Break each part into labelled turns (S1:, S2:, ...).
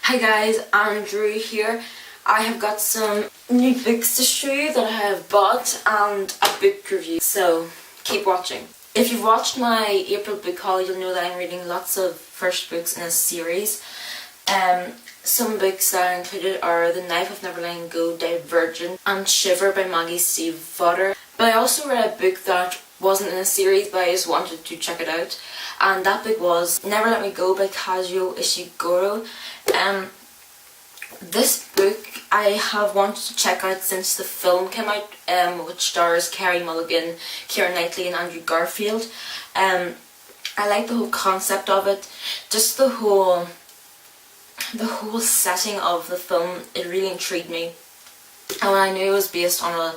S1: Hi guys, Andrew here. I have got some new books to show you that I have bought and a book review, so keep watching. If you've watched my April book haul, you'll know that I'm reading lots of first books in a series. Some books that are included are The Knife of Never Letting Go, Divergent and Shiver by Maggie Stiefvater. But I also read a book that wasn't in a series, but I just wanted to check it out, and that book was Never Let Me Go by Kazuo Ishiguro. This book I have wanted to check out since the film came out, which stars Carey Mulligan, Keira Knightley and Andrew Garfield. I like the whole concept of it, just the whole setting of the film. It really intrigued me, and when I knew it was based on a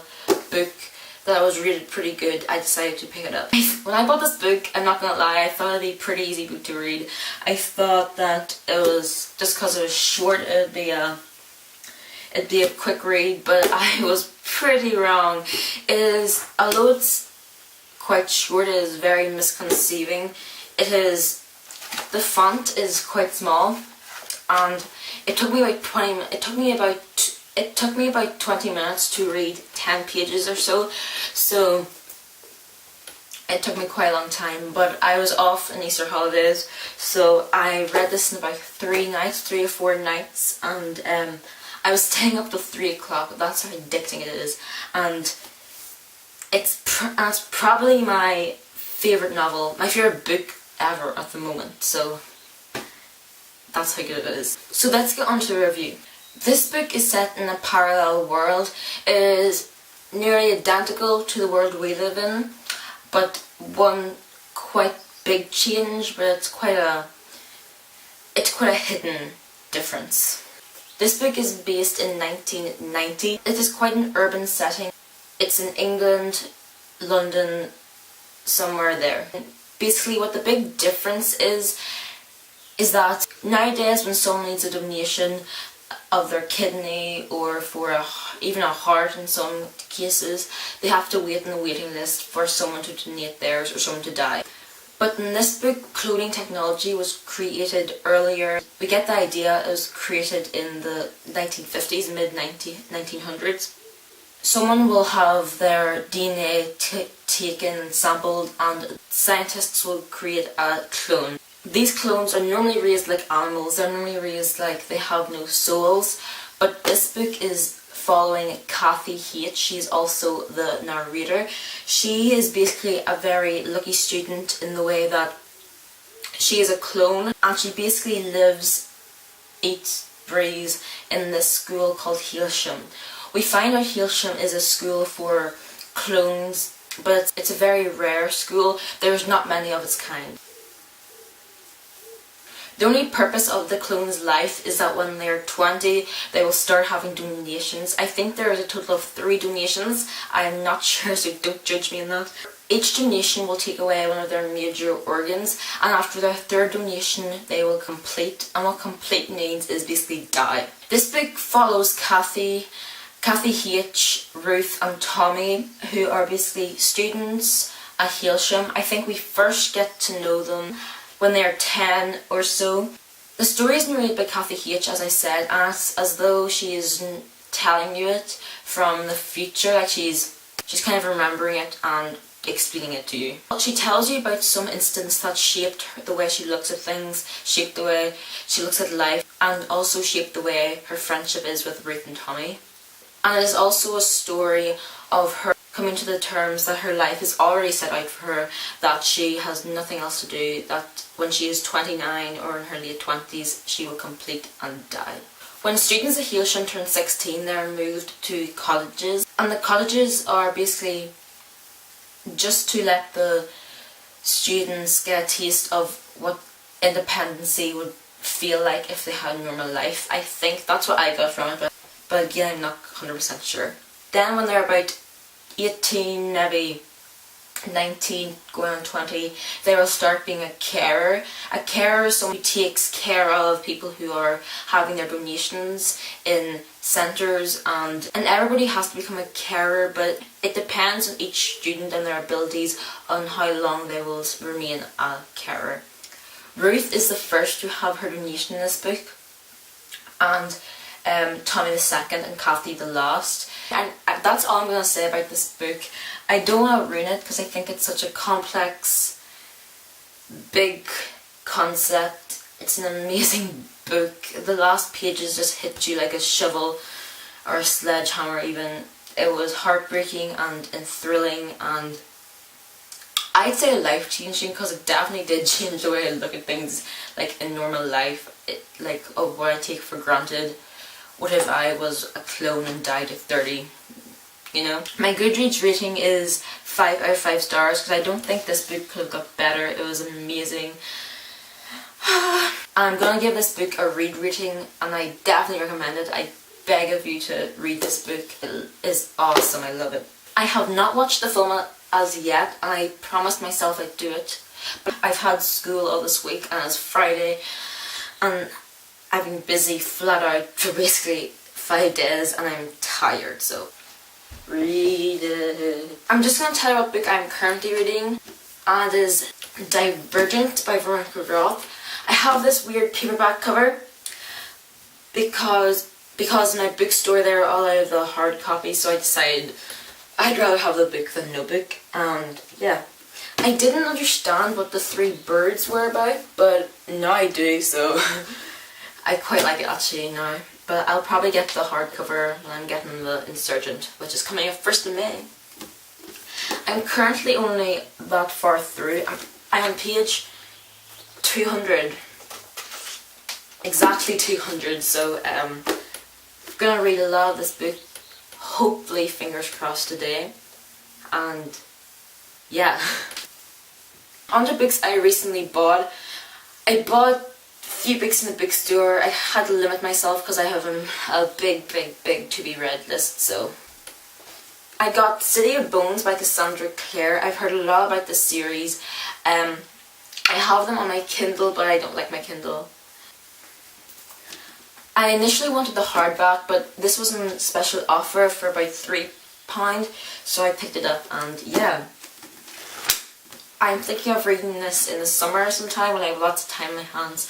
S1: book that was rated pretty good, I decided to pick it up. When I bought this book, I'm not gonna lie, I thought it'd be a pretty easy book to read. I thought that it was, just because it was short, it'd be a quick read, but I was pretty wrong. Although it's quite short, it is very misconceiving. The font is quite small, and it took me about 20 minutes to read 10 pages or so, so it took me quite a long time. But I was off in Easter holidays, so I read this in about 3 or 4 nights, and I was staying up till 3 o'clock. That's how addicting it is, and it's probably my favourite novel, my favourite book ever at the moment, so that's how good it is. So let's get on to the review. This book is set in a parallel world. It is nearly identical to the world we live in, but one quite big change, but it's quite a hidden difference. This book is based in 1990. It is quite an urban setting. It's in England, London, somewhere there. Basically what the big difference is that nowadays when someone needs a donation of their kidney or for even a heart in some cases, they have to wait in the waiting list for someone to donate theirs or someone to die. But in this book, cloning technology was created earlier. We get the idea it was created in the 1950s, mid-1900s. Someone will have their DNA taken, sampled, and scientists will create a clone. These clones are normally raised like animals. They're normally raised like they have no souls. But this book is following Kathy H. She's also the narrator. She is basically a very lucky student in the way that she is a clone, and she basically lives, eats, breathes in this school called Hailsham. We find out Hailsham is a school for clones, but it's a very rare school. There's not many of its kind. The only purpose of the clone's life is that when they're 20, they will start having donations. I think there is a total of 3 donations. I am not sure, so don't judge me on that. Each donation will take away one of their major organs, and after their 3rd donation, they will complete. And what complete means is basically die. This book follows Kathy H, Ruth, and Tommy, who are basically students at Hailsham. I think we first get to know them when they are 10 or so. The story is narrated by Kathy H, as I said, and it's as though she is telling you it from the future, like she's kind of remembering it and explaining it to you. She tells you about some instance that shaped the way she looks at things, shaped the way she looks at life, and also shaped the way her friendship is with Ruth and Tommy. And it is also a story of her coming to the terms that her life is already set out for her, that she has nothing else to do, that when she is 29 or in her late 20s, she will complete and die. When students at Hailsham turn 16, they are moved to colleges, and the colleges are basically just to let the students get a taste of what independency would feel like if they had a normal life. I think that's what I got from it, but again, I'm not 100% sure. Then when they're about 18, maybe 19, going on 20, they will start being a carer. A carer is someone who takes care of people who are having their donations in centres, and everybody has to become a carer, but it depends on each student and their abilities on how long they will remain a carer. Ruth is the first to have her donation in this book. and Tommy the Second and Kathy the Last. And that's all I'm going to say about this book. I don't want to ruin it because I think it's such a complex, big concept. It's an amazing book. The last pages just hit you like a shovel or a sledgehammer even. It was heartbreaking and thrilling, and I'd say life-changing, because it definitely did change the way I look at things like in normal life, like of what I take for granted. What if I was a clone and died at 30? You know? My Goodreads rating is 5 out of 5 stars because I don't think this book could have got better. It was amazing. I'm gonna give this book a read rating, and I definitely recommend it. I beg of you to read this book. It is awesome. I love it. I have not watched the film as yet, and I promised myself I'd do it. But I've had school all this week, and it's Friday, and I've been busy flat out for basically 5 days, and I'm tired, so read it. I'm just going to tell you what book I'm currently reading, and it is Divergent by Veronica Roth. I have this weird paperback cover because in my bookstore they're all out of the hard copy, so I decided I'd rather have the book than no book, and yeah. I didn't understand what the 3 birds were about, but now I do, so I quite like it actually now. But I'll probably get the hardcover when I'm getting the Insurgent, which is coming out 1st of May. I'm currently only that far through. I'm on page 200. Exactly 200, so I'm gonna read a lot of this book, hopefully fingers crossed today, and yeah. On to books I recently bought. I bought a few books in the bookstore. I had to limit myself because I have a big to be read list, so. I got City of Bones by Cassandra Clare. I've heard a lot about this series. I have them on my Kindle, but I don't like my Kindle. I initially wanted the hardback, but this was on special offer for about £3, so I picked it up, and yeah. I'm thinking of reading this in the summer sometime when I have lots of time in my hands,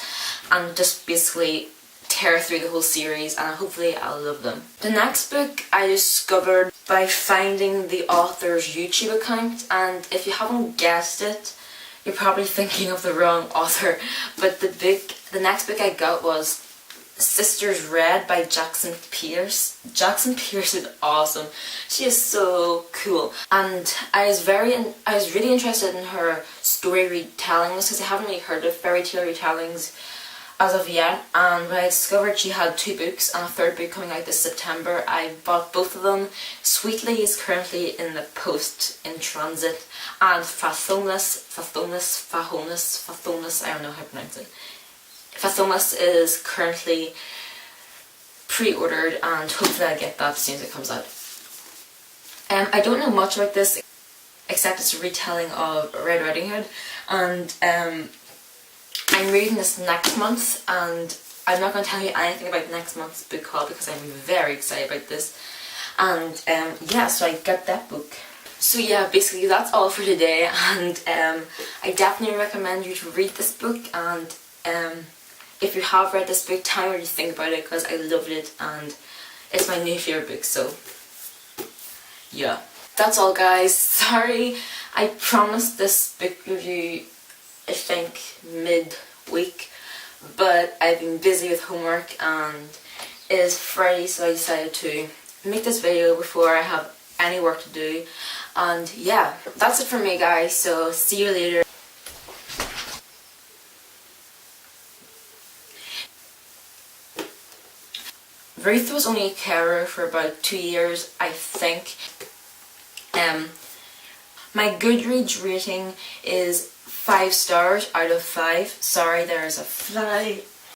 S1: and just basically tear through the whole series, and hopefully I'll love them. The next book I discovered by finding the author's YouTube account, and if you haven't guessed it, you're probably thinking of the wrong author, but the next book I got was Sisters Red by Jackson Pierce. Jackson Pierce is awesome. She is so cool, and I was really interested in her story retellings because I haven't really heard of fairy tale retellings as of yet, and when I discovered she had 2 books and a 3rd book coming out this September, I bought both of them. Sweetly is currently in the post in transit, and Fathomless, I don't know how to pronounce it. Fathomless is currently pre-ordered, and hopefully I'll get that as soon as it comes out. I don't know much about this except it's a retelling of Red Riding Hood, and I'm reading this next month, and I'm not going to tell you anything about next month's book haul because I'm very excited about this, and yeah, so I got that book. So yeah, basically that's all for today, and I definitely recommend you to read this book, and if you have read this book, tell me what you think about it because I loved it and it's my new favourite book, so yeah. That's all guys, sorry, I promised this book review I think mid-week, but I've been busy with homework and it is Friday, so I decided to make this video before I have any work to do, and yeah, that's it for me guys, so see you later. Ruth was only a carer for about 2 years, I think. My Goodreads rating is 5 stars out of 5. Sorry, there is a fly